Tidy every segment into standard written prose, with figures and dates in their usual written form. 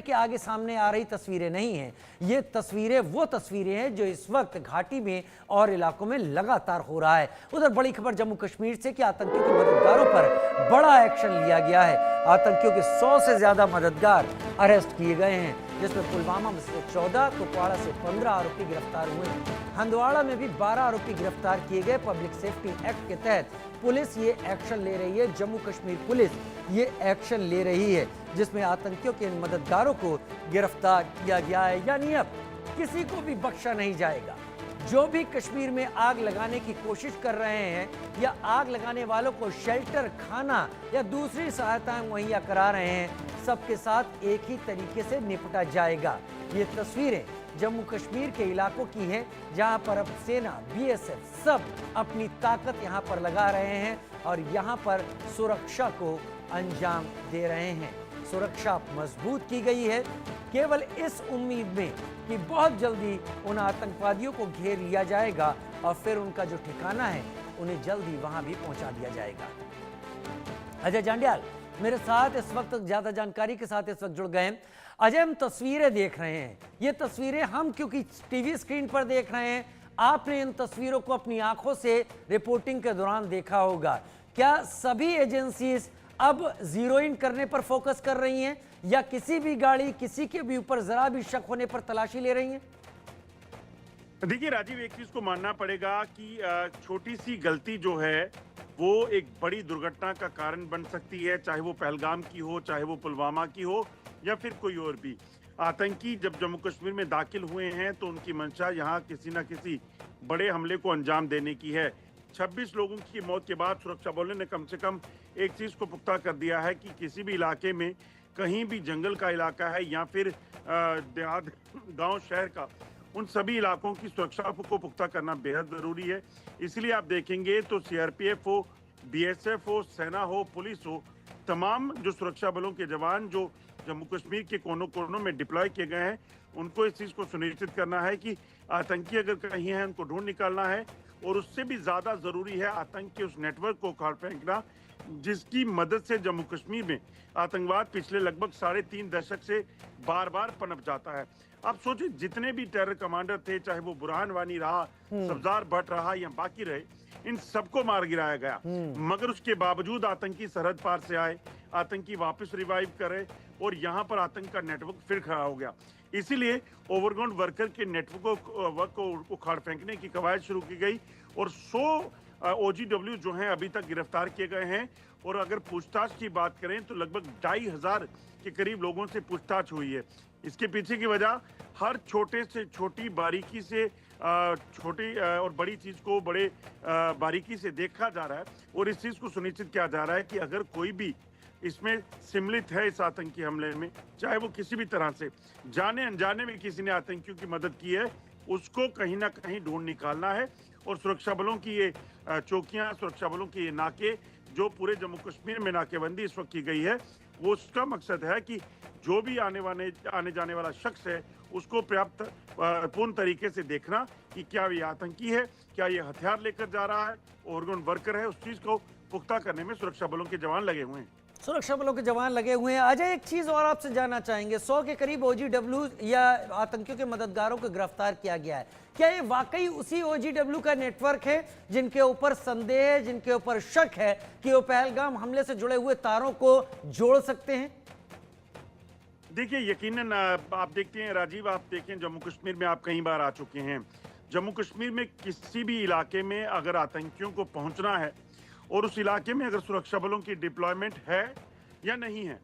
के आगे सामने आ रही तस्वीरें नहीं हैं। ये तस्वीरें वो तस्वीरें हैं जो इस वक्त घाटी में और इलाकों में लगातार हो रहा है। उधर बड़ी खबर जम्मू कश्मीर से कि आतंकियों के मददगारों पर बड़ा एक्शन लिया गया है। आतंकियों के 100 से ज्यादा मददगार अरेस्ट किए गए हैं, जिसमें पुलवामा से 14, कुपवाड़ा से 15 आरोपी गिरफ्तार हुए। हंदवाड़ा में भी 12 आरोपी गिरफ्तार किए गए। पब्लिक सेफ्टी एक्ट के तहत पुलिस ये एक्शन ले रही है। जम्मू कश्मीर पुलिस ये एक्शन ले रही है, जिसमें आतंकियों के इन मददगारों को गिरफ्तार किया गया है। यानी अब किसी को भी बख्शा नहीं जाएगा। जो भी कश्मीर में आग लगाने की कोशिश कर रहे हैं या आग लगाने वालों को शेल्टर, खाना या दूसरी सहायताएं मुहैया करा रहे हैं, सबके साथ एक ही तरीके से निपटा जाएगा। ये तस्वीरें जम्मू कश्मीर के इलाकों की हैं, जहां पर अब सेना, बीएसएफ सब अपनी ताकत यहां पर लगा रहे हैं और यहां पर सुरक्षा को अंजाम दे रहे हैं। सुरक्षा मजबूत की गई है, केवल इस उम्मीद में कि बहुत जल्दी उन आतंकवादियों को घेर लिया जाएगा और फिर उनका जो ठिकाना है उन्हें जल्दी वहां भी पहुंचा दिया जाएगा। अजय जांड्याल मेरे साथ इस वक्त ज्यादा जानकारी के साथ इस वक्त जुड़ गए हैं। अजय, हम तस्वीरें देख रहे हैं, ये तस्वीरें हम क्योंकि टीवी स्क्रीन पर देख रहे हैं, आपने इन तस्वीरों को अपनी आंखों से रिपोर्टिंग के दौरान देखा होगा। क्या सभी एजेंसीज अब जीरो इन करने पर फोकस कर रही हैं या किसी भी गाड़ी, किसी के भी ऊपर जरा भी शक होने पर तलाशी ले रही हैं? देखिए राजीव, एक चीज को मानना पड़ेगा कि छोटी सी गलती जो है वो एक बड़ी दुर्घटना का कारण बन सकती है, चाहे वो पहलगाम की हो, चाहे वो पुलवामा की हो या फिर कोई और भी। आतंकी जब जम्मू कश्मीर में दाखिल हुए हैं तो उनकी मंशा यहाँ किसी न किसी बड़े हमले को अंजाम देने की है। 26 लोगों की मौत के बाद सुरक्षा बलों ने कम से कम एक चीज को पुख्ता कर दिया है कि किसी भी इलाके में, कहीं भी जंगल का इलाका है या फिर देहात, गांव, शहर का, उन सभी इलाकों की सुरक्षा को पुख्ता करना बेहद जरूरी है। इसलिए आप देखेंगे तो सीआरपीएफ हो, बीएसएफ हो, सेना हो, पुलिस हो, तमाम जो सुरक्षा बलों के जवान जो जम्मू कश्मीर के कोनों कोनों में डिप्लॉय किए गए हैं, उनको इस चीज को सुनिश्चित करना है कि आतंकी अगर कहीं है उनको ढूंढ निकालना है। और उससे भी ज्यादा जरूरी है आतंक के उस नेटवर्क को उखाड़ फेंकना जिसकी मदद से जम्मू कश्मीर में आतंकवाद पिछले लगभग 3.5 दशक से बार बार पनप जाता है। आप सोचिए, जितने भी टेरर कमांडर थे, चाहे वो बुरहान वानी रहा, सफदार भट्ट रहा या बाकी रहे, इन सबको मार गिराया गया। मगर उसके बावजूद आतंकी सरहद पार से आए, आतंकी वापस रिवाइव करे और यहाँ पर आतंक का नेटवर्क फिर खड़ा हो गया। इसीलिए ओवरग्राउंड वर्कर के नेटवर्क को उखाड़ फेंकने की कवायद शुरू की गई और 100 OGW जो हैं अभी तक गिरफ्तार किए गए हैं। और अगर पूछताछ की बात करें तो लगभग 2500 के करीब लोगों से पूछताछ हुई है। इसके पीछे की वजह हर छोटे से छोटी बारीकी से छोटी और बड़ी चीज को बड़े बारीकी से देखा जा रहा है और इस चीज को सुनिश्चित किया जा रहा है कि अगर कोई भी इसमें सम्मिलित है इस आतंकी हमले में, चाहे वो किसी भी तरह से जाने अनजाने में किसी ने आतंकियों की मदद की है, उसको कहीं ना कहीं ढूंढ निकालना है। और सुरक्षा बलों की ये चौकियां, सुरक्षा बलों के ये नाके, जो पूरे जम्मू कश्मीर में नाकेबंदी इस वक्त की गई है, वो उसका मकसद है कि जो भी आने जाने वाला शख्स है उसको पर्याप्त पूर्ण तरीके से देखना कि क्या ये आतंकी है, क्या ये हथियार लेकर जा रहा है, ओवरग्राउंड वर्कर है, उस चीज को पुख्ता करने में सुरक्षा बलों के जवान लगे हुए हैं। सुरक्षा बलों के जवान लगे हुए हैं। अजय, एक चीज और आपसे जानना चाहेंगे, 100 के करीब OGW या आतंकियों के मददगारों को गिरफ्तार किया गया है। क्या ये वाकई उसी OGW का नेटवर्क है जिनके ऊपर संदेह है, जिनके ऊपर शक है कि वो पहलगाम हमले से जुड़े हुए तारों को जोड़ सकते हैं? देखिए, यकीनन आप देखते हैं राजीव, आप देखें जम्मू कश्मीर में आप कई बार आ चुके हैं। जम्मू कश्मीर में किसी भी इलाके में अगर आतंकियों को पहुंचना है और उस इलाके में अगर सुरक्षा बलों की डिप्लॉयमेंट है या नहीं है,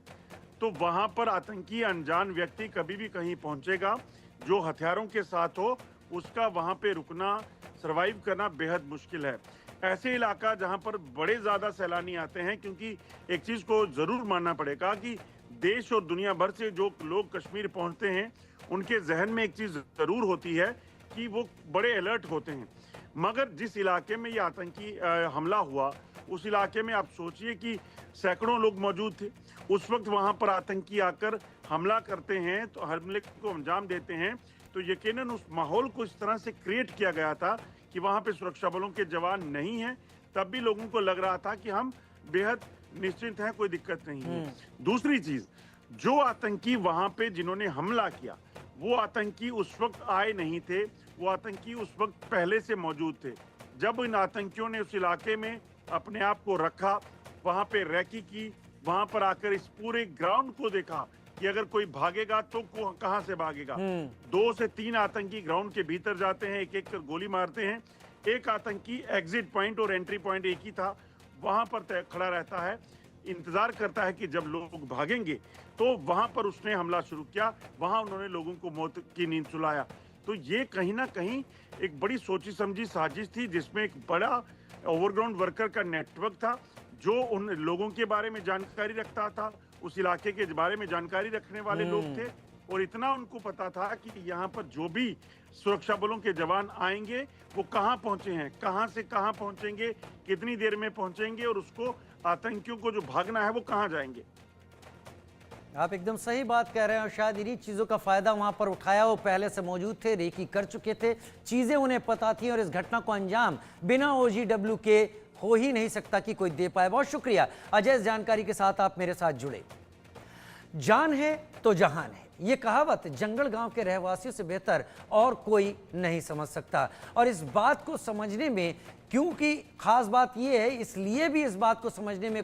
तो वहां पर आतंकी अनजान व्यक्ति कभी भी कहीं पहुंचेगा जो हथियारों के साथ हो, उसका वहां पे रुकना, सरवाइव करना बेहद मुश्किल है। ऐसे इलाका जहां पर बड़े ज्यादा सैलानी आते हैं, क्योंकि एक चीज को जरूर मानना पड़ेगा कि देश और दुनिया भर से जो लोग कश्मीर पहुंचते हैं उनके जहन में एक चीज जरूर होती है कि वो बड़े अलर्ट होते हैं। मगर जिस इलाके में ये आतंकी हमला हुआ, उस इलाके में आप सोचिए कि सैकड़ों लोग मौजूद थे। उस वक्त वहां पर आतंकी आकर हमला करते हैं, तो हमले को अंजाम देते हैं, तो यकीनन उस माहौल को इस तरह से क्रिएट किया गया था कि वहां पे सुरक्षा बलों के जवान नहीं हैं, तब भी लोगों को लग रहा था कि हम बेहद निश्चिंत हैं, कोई दिक्कत नहीं है। दूसरी चीज, जो आतंकी वहां पे जिन्होंने हमला किया वो आतंकी उस वक्त आए नहीं थे, वो आतंकी उस वक्त पहले से मौजूद थे। जब इन आतंकियों ने उस इलाके में अपने आप को रखा, वहां पे रैकी की, वहां पर आकर इस पूरे ग्राउंड को देखा कि अगर कोई भागेगा तो कहां से भागेगा। 2 से 3 आतंकी ग्राउंड के भीतर जाते हैं, एक एक कर गोली मारते हैं। एक आतंकी एग्जिट पॉइंट और एंट्री पॉइंट एक ही था, वहां पर खड़ा रहता है, इंतजार करता है कि जब लोग भागेंगे तो वहां पर उसने हमला शुरू किया। वहां उन्होंने लोगों को मौत की नींद सुलाया। तो ये कहीं ना कहीं एक बड़ी सोची समझी साजिश थी, जिसमें एक बड़ा ओवरग्राउंड वर्कर का नेटवर्क था जो उन लोगों के बारे में जानकारी रखता था, उस इलाके के बारे में जानकारी रखने वाले लोग थे। और इतना उनको पता था कि यहाँ पर जो भी सुरक्षा बलों के जवान आएंगे वो कहाँ पहुंचे हैं, कहाँ से कहाँ पहुंचेंगे, कितनी देर में पहुंचेंगे और उसको आतंकियों को जो भागना है वो कहाँ जाएंगे। आप एकदम सही बात कह रहे हैं और शायद इन्हीं चीज़ों का फायदा वहां पर उठाया। वो पहले से मौजूद थे, रेकी कर चुके थे, चीज़ें उन्हें पता थी और इस घटना को अंजाम बिना OGW के हो ही नहीं सकता कि कोई दे पाए। बहुत शुक्रिया अजय, इस जानकारी के साथ आप मेरे साथ जुड़े। जान है तो जहान है, ये कहावत जंगल गांव के रहवासियों से बेहतर और कोई नहीं समझ सकता। और इस बात को समझने में, क्योंकि खास बात यह है, इसलिए भी इस बात को समझने में